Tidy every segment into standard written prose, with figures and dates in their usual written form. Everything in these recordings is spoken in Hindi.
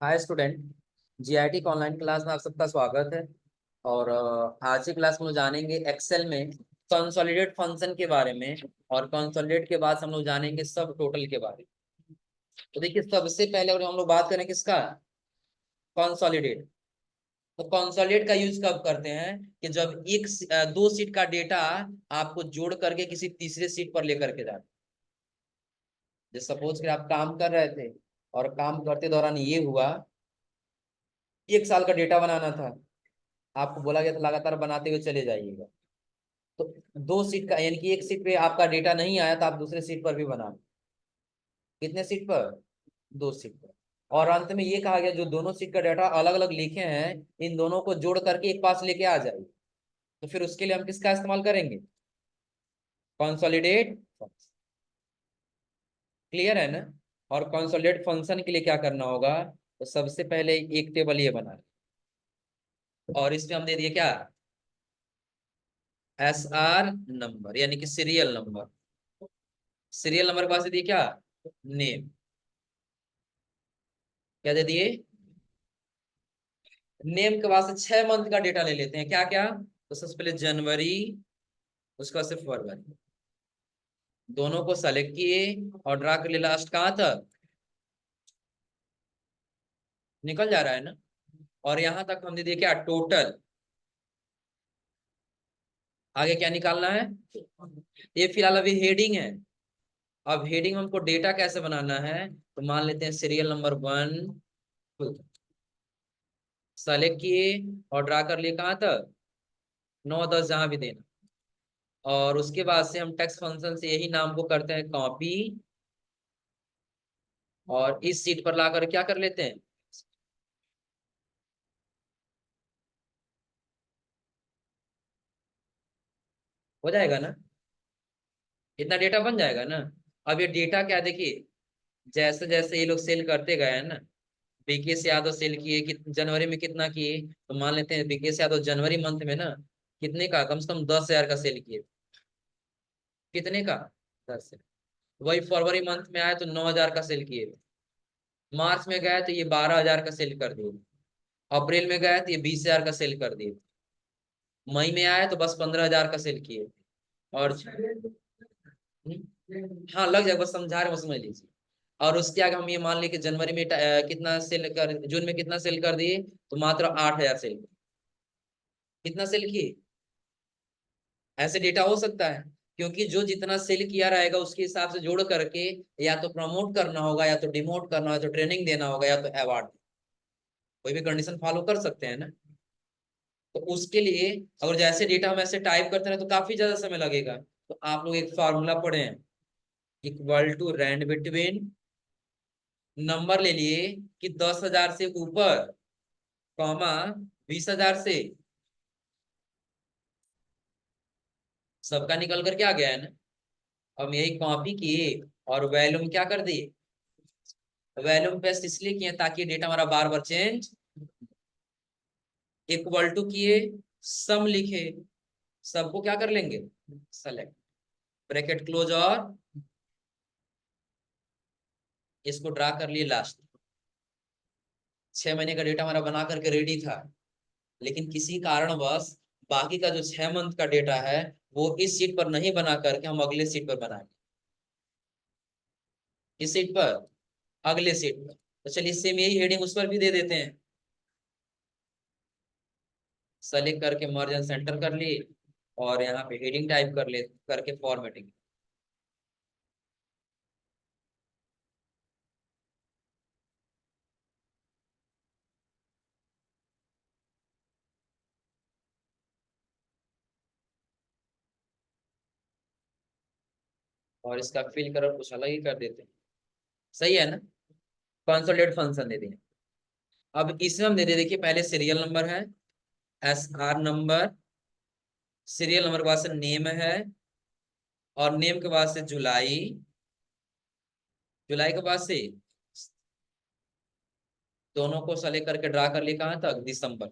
Hi student. जीआईटी की ऑनलाइन क्लास में आप सबका स्वागत है। और आज की क्लास में हम लोग जानेंगे एक्सेल में कंसोलिडेट फंक्शन के बारे में। और कंसोलिडेट के बाद हम लोग जानेंगे सब टोटल के बारे में। तो देखिए, सबसे पहले अगर हम लोग बात करें किसका, कंसोलिडेट। तो कंसोलिडेट का यूज कब करते हैं कि जब दो सीट का डेटा आपको जोड़ करके किसी तीसरे सीट पर लेकर के जाए। जैसे सपोज कि आप काम कर रहे थे और काम करते दौरान ये हुआ, 1 साल का डेटा बनाना था, आपको बोला गया था लगातार बनाते हुए चले जाइएगा। तो दो सीट का यानी कि एक सीट पे आपका डेटा नहीं आया तो आप दूसरे सीट पर भी बना। कितने सीट पर? दो सीट पर। और अंत में ये कहा गया जो दोनों सीट का डाटा अलग अलग लिखे हैं, इन दोनों को जोड़ करके एक पास लेके आ जाइए। तो फिर उसके लिए हम किसका इस्तेमाल करेंगे? कंसोलिडेट। क्लियर है ना? और कंसोलिडेट फंक्शन के लिए क्या करना होगा? तो सबसे पहले एक टेबल ये बना, और इसमें हम दे दिए क्या, SR नंबर यानी कि सीरियल नंबर। सीरियल नंबर के पास दे दिए क्या, नेम। क्या दे दिए? नेम के बाद से 6 मंथ का डेटा ले लेते हैं। क्या क्या? तो सबसे पहले जनवरी, उसके बाद से फरवरी। दोनों को सेलेक्ट किए और ड्रा कर लिए लास्ट कहां तक, निकल जा रहा है ना? और यहां तक हमने दिया क्या, टोटल। आगे क्या निकालना है? ये फिलहाल अभी हेडिंग है। अब हेडिंग हमको डेटा कैसे बनाना है, तो मान लेते हैं सीरियल नंबर 1 2, सेलेक्ट किए और ड्रा कर लिए कहां तक, 9 10 जहां भी देना। और उसके बाद से हम टेक्स्ट फंक्शन से यही नाम को करते हैं कॉपी, और इस सीट पर लाकर क्या कर लेते हैं, हो जाएगा ना? इतना डेटा बन जाएगा ना? अब ये डेटा क्या, देखिए जैसे जैसे ये लोग सेल करते गए हैं ना, बीकेएस यादव सेल किए कि जनवरी में कितना किए, तो मान लेते हैं बीकेएस यादव जनवरी मंथ में ना कितने का, कम से कम 10,000 का सेल किए। कितने का? 10 से। वही फरवरी मंथ में आए तो 9,000 का सेल किए। मार्च में गए तो ये 12,000 का सेल कर दिए। अप्रैल में गए तो ये 20,000 का सेल कर दिए। मई में आए तो बस 15,000 का सेल किए। और हाँ लग जाएगा, बस समझा रहे हो, समझ लीजिए। और उसके आगे हम ये मान ली कि जनवरी में कितना सेल कर, जून में कितना सेल कर दिए, तो मात्र 8,000 सेल। कितना सेल किए? ऐसे डेटा हो सकता है, क्योंकि जो जितना सेल किया रहेगा उसके हिसाब से जोड़ करके या तो प्रमोट करना होगा, या तो डिमोट करना होगा, या तो ट्रेनिंग देना होगा, या तो अवार्ड। कोई भी कंडीशन फॉलो कर सकते हैं ना? तो उसके लिए अगर जैसे डेटा हम ऐसे टाइप करते हैं तो काफी ज्यादा समय लगेगा। तो आप लोग एक फार्मूला पढ़े हैं, equal to rand between, number ले लिए कि 10,000 से ऊपर, कॉमा 20,000 से, सबका निकल कर क्या गया है ना। हम यही कॉपी किए और वैल्यूम क्या कर दिए, वैल्यूम पेस्ट इसलिए किए ताकि डेटा हमारा बार बार चेंज। इक्वल टू किए, सम लिखे, सबको क्या कर लेंगे, सेलेक्ट, ब्रैकेट क्लोज, और इसको ड्रा कर लिए लास्ट। 6 महीने का डेटा हमारा बना करके रेडी था, लेकिन किसी कारणवश बाकी का जो 6 मंथ का डेटा है वो इस सीट पर नहीं बना करके हम अगले सीट पर बनाएंगे। किस सीट पर? अगले सीट पर। तो चलिए सेम यही हेडिंग उस पर भी दे देते हैं। सेलेक्ट करके मर्ज एंड सेंटर कर लिए, और यहाँ पे हेडिंग टाइप कर ले करके फॉर्मेटिंग। और इसका फिल कलर कुछ अलग ही कर देते हैं। सही है ना? कंसोलिडेट फंक्शन दे दिए। अब इसमें हम दे दे, देखिए पहले सीरियल नंबर है, SR नंबर, सीरियल नंबर के बाद से नेम है, और नेम के बाद से जुलाई, जुलाई के बाद से दोनों को सेलेक्ट करके ड्रा कर लिया कहां तक, दिसंबर।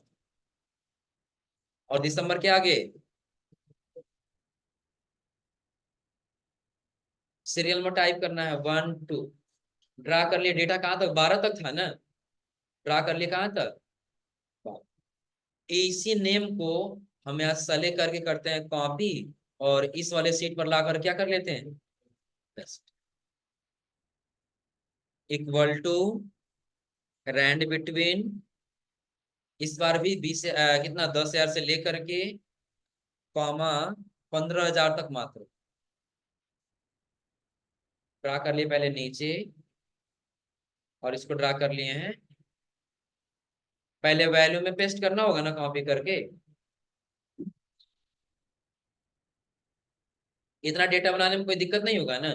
और दिसंबर के आगे सीरियल में टाइप करना है 1 2, ड्रा कर लिया। डेटा कहां तक, 12 तक था ना? ड्रा कर लिया कहाँ तक? इसी नेम को हम यहाँ सेलेक्ट करके करते हैं कॉपी, और इस वाले सीट पर लाकर क्या कर लेते हैं, इक्वल टू रैंड बिटवीन, इस बार भी 20 कितना 10,000 से लेकर के कॉमा 15,000 तक मात्र। ड्रा कर लिए पहले नीचे, और इसको ड्रा कर लिए हैं। पहले वैल्यू में पेस्ट करना होगा ना कॉपी करके। इतना डेटा बनाने में कोई दिक्कत नहीं होगा ना।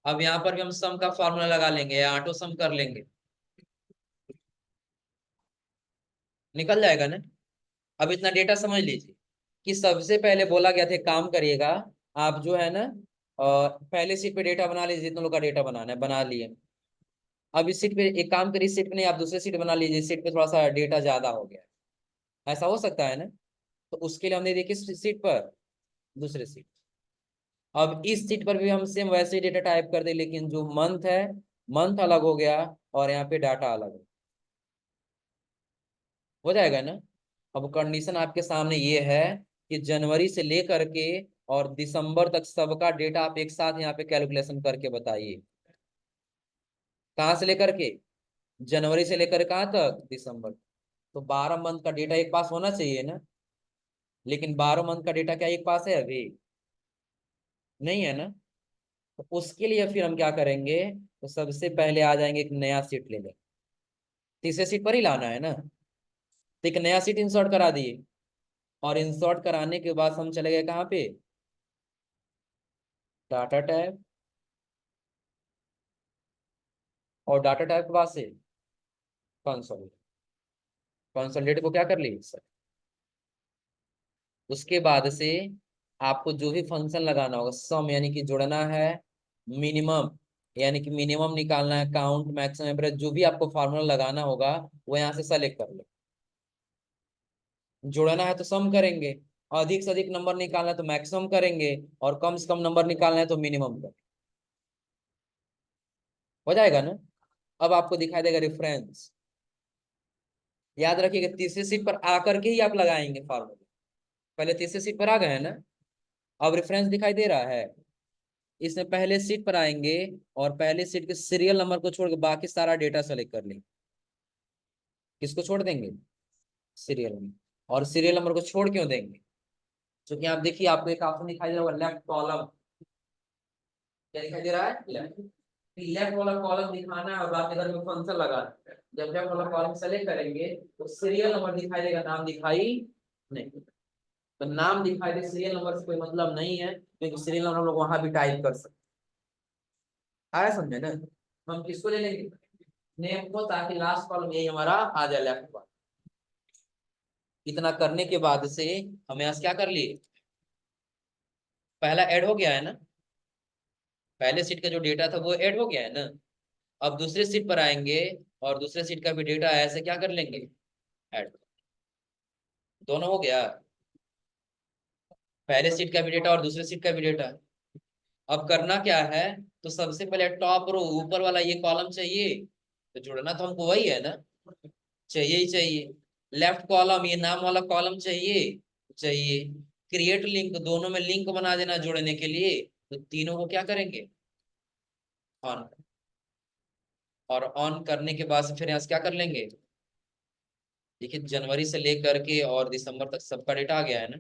अब यहाँ पर भी हम सम का फॉर्मूला लगा लेंगे या ऑटो सम कर लेंगे, निकल जाएगा ना। अब इतना डेटा समझ लीजिए कि सबसे पहले बोला गया था, एक काम करिएगा आप जो है ना, पहले सीट पे डेटा बना लीजिए, जितने लोग का डेटा बनाना है बना लिए। अब इस सीट पे एक काम करिए, इस सीट पे नहीं आप दूसरे सीट बना लीजिए, इस सीट पे थोड़ा सा डेटा ज्यादा हो गया है, ऐसा हो सकता है ना। तो उसके लिए हमने देखिए किस सीट पर, दूसरे सीट। अब इस सीट पर भी हम सेम वैसे ही डेटा टाइप कर दे, लेकिन जो मंथ है, मंथ अलग हो गया, और यहाँ पे डाटा अलग हो जाएगा ना। अब कंडीशन आपके सामने ये है कि जनवरी से लेकर के और दिसंबर तक सबका डेटा आप एक साथ यहाँ पे कैलकुलेशन करके बताइए। कहाँ से लेकर के, जनवरी से लेकर कहाँ तक, दिसंबर। तो 12 मंथ का डेटा एक पास होना चाहिए ना, लेकिन 12 मंथ का डेटा क्या एक पास है अभी, नहीं है ना। तो उसके लिए फिर हम क्या करेंगे, तो सबसे पहले आ जाएंगे, एक नया सीट ले लेंगे, तीसरे सीट पर ही लाना है ना। तो एक नया सीट इंसर्ट करा दिए, और इंसर्ट कराने के बाद हम चले गए कहाँ पे, डाटा टैब, और डाटा टैब के बाद से कंसोलिडेट, कंसोलिडेट को क्या कर ली सर। उसके बाद से आपको जो भी फंक्शन लगाना होगा, सम यानी कि जोड़ना है, मिनिमम यानी कि मिनिमम निकालना है, काउंट, मैक्सिमम, एवरेज, जो भी आपको फार्मूला लगाना होगा वो यहाँ से सेलेक्ट कर ले। जोड़ना है तो सम करेंगे, अधिक से अधिक नंबर निकालना है तो मैक्सिमम करेंगे, और कम से कम नंबर निकालना है तो मिनिमम करेंगे। हो जाएगा ना। अब आपको दिखाई देगा रेफरेंस, याद रखिएगा तीसरी सीट पर आकर के ही आप लगाएंगे फार्मूला। पहले तीसरी सीट पर आ गए हैं ना, अब रेफरेंस दिखाई दे रहा है, इसमें पहले सीट पर आएंगे, और पहले सीट के सीरियल नंबर को छोड़ के बाकी सारा डेटा सेलेक्ट कर लेंगे। किसको छोड़ देंगे, सीरियल नंबर। और सीरियल नंबर को छोड़ क्यों देंगे, क्योंकि आप देखिए आपको एक ऑप्शन दिखाई दे रहा होगा, लेफ्ट कॉलम, क्या दिखाई दे रहा है, लेफ्ट। लेफ्ट वाला कॉलम दिखाना है और बाकी अगर फंक्शन लगाना है। जब लेफ्ट वाला कॉलम सेलेक्ट करेंगे तो सीरियल नंबर दिखाई देगा, नाम दिखाई नहीं। तो नाम दिखाई दे, सीरियल नंबर से कोई मतलब नहीं है, क्योंकि सीरियल नंबर हम लोग वहां भी टाइप कर सकते हैं। आया समझे ना। हम किसको ले लेंगे, नेम को, ताकि लास्ट कॉलम यही हमारा आ जाए, लेफ्ट पर। इतना करने के बाद से हम यहाँ से क्या कर लिए, पहला ऐड हो गया है ना, पहले सीट का जो डेटा था वो ऐड हो गया है ना। अब दूसरे सीट पर आएंगे, और दूसरे सीट का भी डेटा ऐसे क्या कर लेंगे, ऐड, दोनों हो गया, पहले सीट का भी डेटा और दूसरे सीट का भी डेटा। अब करना क्या है, तो सबसे पहले टॉप रो ऊपर वाला ये कॉलम चाहिए, तो जुड़ना तो हमको वही है ना, चाहिए ही चाहिए। लेफ्ट कॉलम ये नाम वाला कॉलम चाहिए, चाहिए। क्रिएट लिंक, दोनों में लिंक बना देना जोड़ने के लिए, तो तीनों को क्या करेंगे, ऑन। और ऑन करने के बाद से फिर यहाँ से क्या कर लेंगे, देखिए जनवरी से लेकर के और दिसंबर तक सबका डेटा आ गया है ना।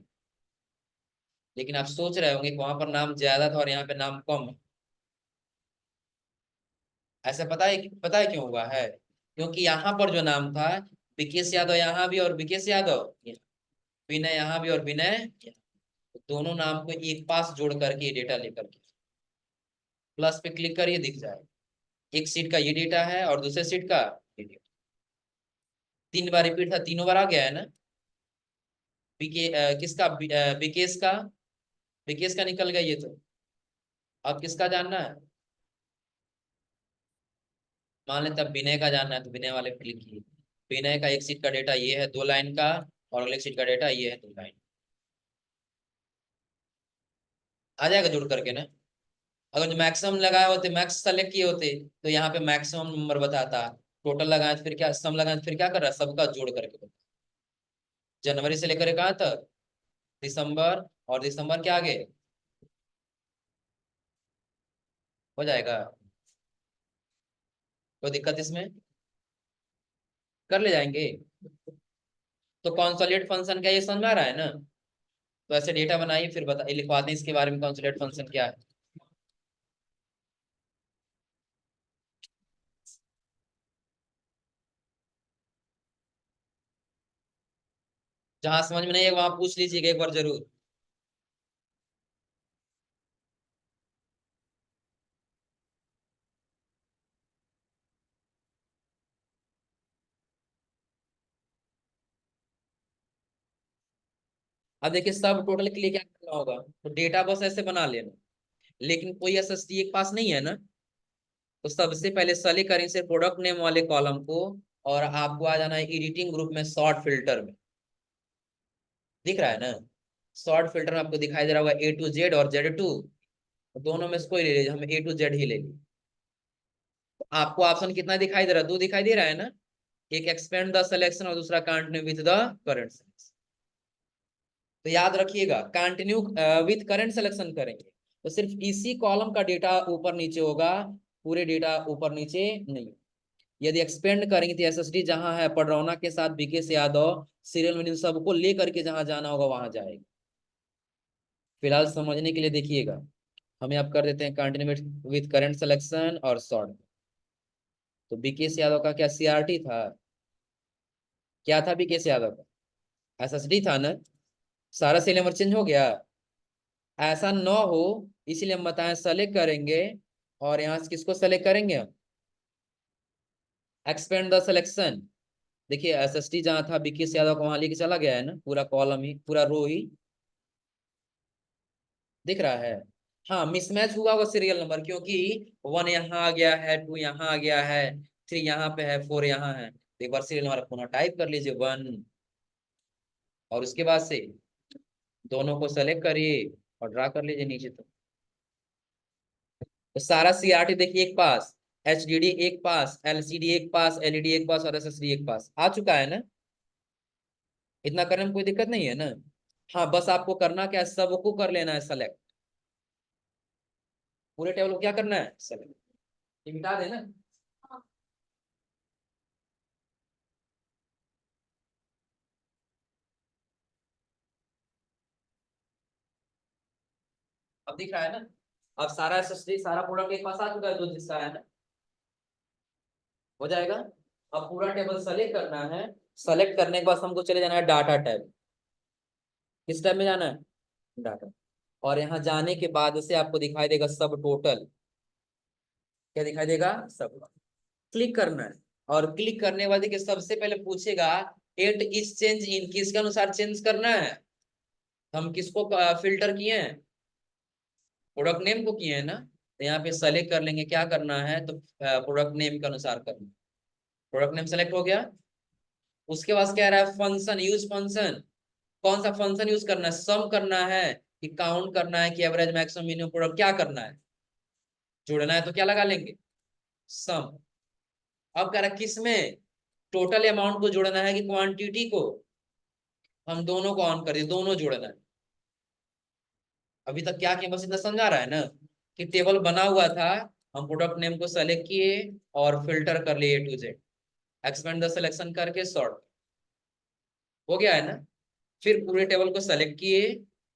लेकिन आप सोच रहे होंगे कि वहां पर नाम ज्यादा था और यहाँ पे नाम कम है। ऐसा पता है क्यों हुआ है, क्योंकि यहाँ पर जो नाम था, विकेश यादव यहाँ भी और विकेश यादव यहाँ, विनय यहाँ भी और विनय यहाँ। तो दोनों नाम को एक पास जोड़ करके डेटा लेकर के प्लस पे क्लिक करिए, दिख जाए एक सीट का ये डेटा है और दूसरे सीट का ये डेटा। 3 बार रिपीट था, तीनों बार आ गया है ना। किसका, विकेश का निकल गया ये तो। अब किसका जानना है, मान लेते अब विनय का जानना है, तो विनय वाले पे क्लिक किए। विनय का एक सीट का डेटा ये है 2 लाइन का, और अगले सीट का डेटा ये है 2 लाइन। आ जाएगा जुड़ करके ना। अगर जो मैक्सिमम लगाए होते, मैक्स सेलेक्ट किए होते, तो यहाँ पे मैक्सिमम नंबर बताता। टोटल लगाए तो फिर क्या, सम लगाए तो फिर क्या कर रहा है, सबका जोड़ करके बताता। जनवरी से लेकर कहाँ तक, दिसंबर, और दिसंबर के आगे हो जाएगा। कोई दिक्कत इसमें, कर ले जाएंगे। तो कॉन्सोलिडेट फंक्शन क्या, ये समझ आ रहा है ना। तो ऐसे डेटा बनाइए, फिर बता लिखवाते हैं इसके बारे में, कॉन्सोलिडेट फंक्शन क्या है। जहां समझ में नहीं है वहां पूछ लीजिएगा एक बार जरूर। अब देखिए सब टोटल के लिए क्या करना होगा, तो डेटा बस ऐसे बना लेना, लेकिन कोई एसएसडी एक पास नहीं है ना। तो सबसे पहले सेलेक्ट करें से प्रोडक्ट नेम वाले कॉलम को, और आपको आ जाना है एडिटिंग ग्रुप में, शॉर्ट फिल्टर में। दिख रहा है ना, शॉर्ट फिल्टर में आपको दिखाई दे रहा होगा A to Z और Z2, दोनों में से कोई ले लीजिए, हम A to Z ही ले लीजिए। तो आपको ऑप्शन कितना दिखाई दे रहा है, दो दिखाई दे रहा है ना। एक एक्सपेंड द सिलेक्शन और दूसरा continue with the current selection. तो याद रखिएगा, कंटिन्यू विद करंट सिलेक्शन करेंगे तो सिर्फ इसी कॉलम का डेटा ऊपर नीचे होगा, पूरे डेटा ऊपर नीचे नहीं। यदि एक्सपेंड करेंगे तो एसएसडी जहां है पडरौना के साथ बीके यादव सीरियल में, सबको लेकर के जहां जाना होगा वहां जाएगा। फिलहाल समझने के लिए देखिएगा, हमें आप कर देते हैं कंटिन्यू विथ करंट सिलेक्शन और सॉर्ट। तो बीके यादव का क्या सीआरटी था, क्या था बीके यादव का, एसएसडी था ना। सारा सीरियल नंबर चेंज हो गया, ऐसा न हो इसीलिए हम बताएं सेलेक्ट करेंगे, और यहाँ से किसको सेलेक्ट करेंगे हम, एक्सपेंड द सिलेक्शन। देखिए एसएसटी जहां था बीके यादव को वहां लेके चला गया है ना, पूरा कॉलम ही, पूरा रो ही दिख रहा है। हाँ मिसमैच हुआ होगा सीरियल नंबर, क्योंकि 1 यहाँ आ गया है, 2 यहाँ आ गया है, 3 यहाँ पे है, 4 यहाँ है। तो एक बार सीरियल नंबर पुनः टाइप कर लीजिए 1, और उसके बाद से दोनों को सेलेक्ट करिए और ड्रा कर लीजिए नीचे तक। तो सारा सीआरटी देखिए एक पास, एचडीडी एक पास, एलसीडी एक पास, एलईडी एक पास और एसएसडी एक पास आ चुका है ना। इतना करने में कोई दिक्कत नहीं है ना। हाँ बस आपको करना क्या है, सबको कर लेना है सेलेक्ट, पूरे टेबल को क्या करना है सेलेक्ट। ये मिटा देना। अब दिख रहा है ना, अब सारा एसएसडी सारा प्रोडक्ट एक पास आ चुका है, जो जिसका है ना, हो जाएगा। अब पूरा टेबल सेलेक्ट करना है, सेलेक्ट करने के बाद हमको चले जाना है डाटा टैब। किस टैब में जाना है, डाटा। और यहाँ जाने के बाद से आपको दिखाई देगा सब टोटल, क्या दिखाई देगा, सब। क्लिक करना है, और क्लिक करने के बाद देखिए सबसे पहले पूछेगा एट इज चेंज इन, किसके अनुसार चेंज करना है। हम किसको फिल्टर किए हैं, प्रोडक्ट नेम को किए हैं ना। तो यहाँ पे सेलेक्ट कर लेंगे, क्या करना है, तो प्रोडक्ट नेम के अनुसार करना। प्रोडक्ट नेम सेलेक्ट हो गया। उसके बाद क्या रहा है, फंक्शन, यूज फंक्शन। कौन सा फंक्शन यूज करना है, सम करना है कि काउंट करना है कि एवरेज मैक्सिमम मिनिमम प्रोडक्ट, क्या करना है। जोड़ना है तो क्या लगा लेंगे, सम। अब कह रहा है किस में, टोटल अमाउंट को जोड़ना है कि क्वांटिटी को। हम दोनों को ऑन कर दिए, दोनों जोड़ना है। अभी तक क्या किया, बस इतना समझा रहा है ना, कि टेबल बना हुआ था, हम प्रोडक्ट नेम को सेलेक्ट किए और फिल्टर कर लिए A to Z, expand the selection करके सॉर्ट, हो गया है ना। फिर पूरे टेबल को सेलेक्ट किए,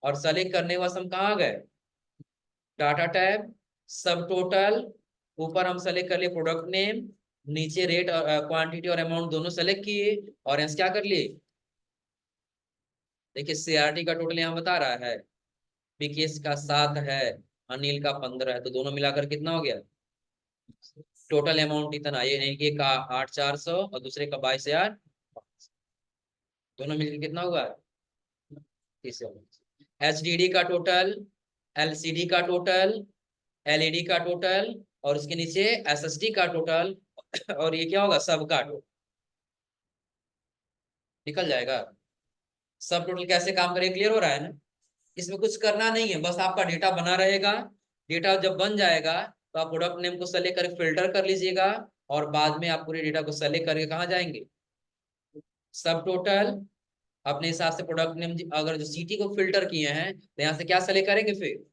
और सेलेक्ट करने के बाद हम कहाँ गए, डाटा टैब, सब टोटल, ऊपर हम सेलेक्ट कर लिए प्रोडक्ट नेम, नीचे रेट, क्वांटिटी और अमाउंट दोनों सेलेक्ट किए, और यहाँ से क्या कर लिए, देखिए सीआरटी का टोटल यहाँ बता रहा है, विकेश का 7 है, अनिल का 15 है, तो दोनों मिलाकर कितना हो गया, टोटल अमाउंट इतना, ये नहीं कि एक का 8,400 और दूसरे का 22,000, दोनों मिलकर कितना हुआ, 30,000। एचडीडी का टोटल, एलसीडी का टोटल, एलईडी का टोटल, और उसके नीचे एसएसडी का टोटल, और ये क्या होगा, सब का टोटल निकल जाएगा। सब टोटल कैसे काम करेगा, क्लियर हो रहा है ना। इसमें कुछ करना नहीं है, बस आपका डेटा बना रहेगा, डेटा जब बन जाएगा तो आप प्रोडक्ट नेम को सेलेक्ट करके फिल्टर कर लीजिएगा, और बाद में आप पूरे डेटा को सेलेक्ट करके कहाँ जाएंगे, सब टोटल अपने हिसाब से प्रोडक्ट नेम। अगर जो सिटी को फिल्टर किए हैं तो यहाँ से क्या सेलेक्ट करेंगे, फिर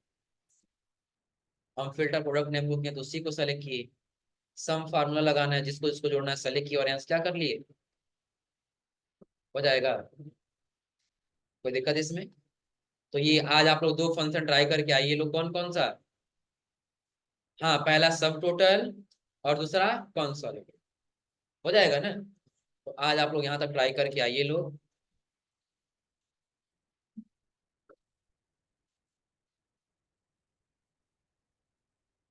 हम फिल्टर प्रोडक्ट नेम को किए तो उसी को सेलेक्ट किए। सम फार्मूला लगाना है, जिसको जिसको जोड़ना है सेलेक्ट किया, और यहाँ से क्या कर लिए, हो जाएगा। कोई दिक्कत इसमें? तो ये आज आप लोग दो फंक्शन ट्राई करके आइए लोग, कौन कौन सा। हाँ, पहला सब टोटल और दूसरा कंसोलिडेट, हो जाएगा ना। तो आज आप लोग यहाँ तक ट्राई करके आइए लोग।